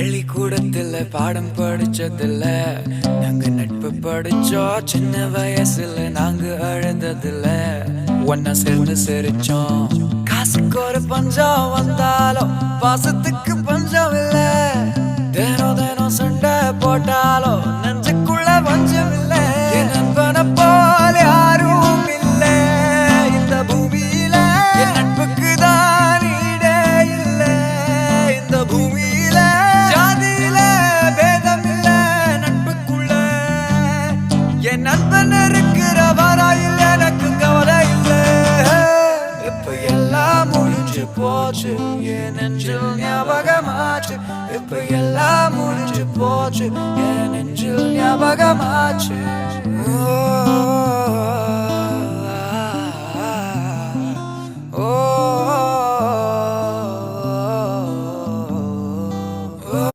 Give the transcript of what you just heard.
பள்ளிக்கூடத்துல பாடம் படிச்சதில்ல, நாங்க நட்பு படிச்சோம். சின்ன வயசுல நாங்க அழுததில்ல, ஒன்னா சேர்ந்து சிரிச்சோம். காசுக்கு ஒரு பஞ்சம் வந்தாலும் பாசத்துக்கு பஞ்சம் இல்ல. தினம் தினம் சண்டை போட்டாலும் நெஞ்சுக்குள்ள பஞ்சம் இல்ல. என் நண்பனை போல யாரும் இல்ல இந்த பூமியில. என் நட்புக்கு தான் ஈடே இல்ல இந்த பூமியில. ஜாதியில பேதம் இல்ல நட்புக்குள்ள. என் நண்பன் இருக்கிற வரையில் எனக்கு கவலை இல்ல. இப்ப எல்லாம் முடிஞ்சு போச்சு, என் நெஞ்சில் ஞாபகமாச்சு. இப்ப எல்லாம் முடிஞ்சு போச்சு, என் நெஞ்சில் ஞாபகமாச்சு.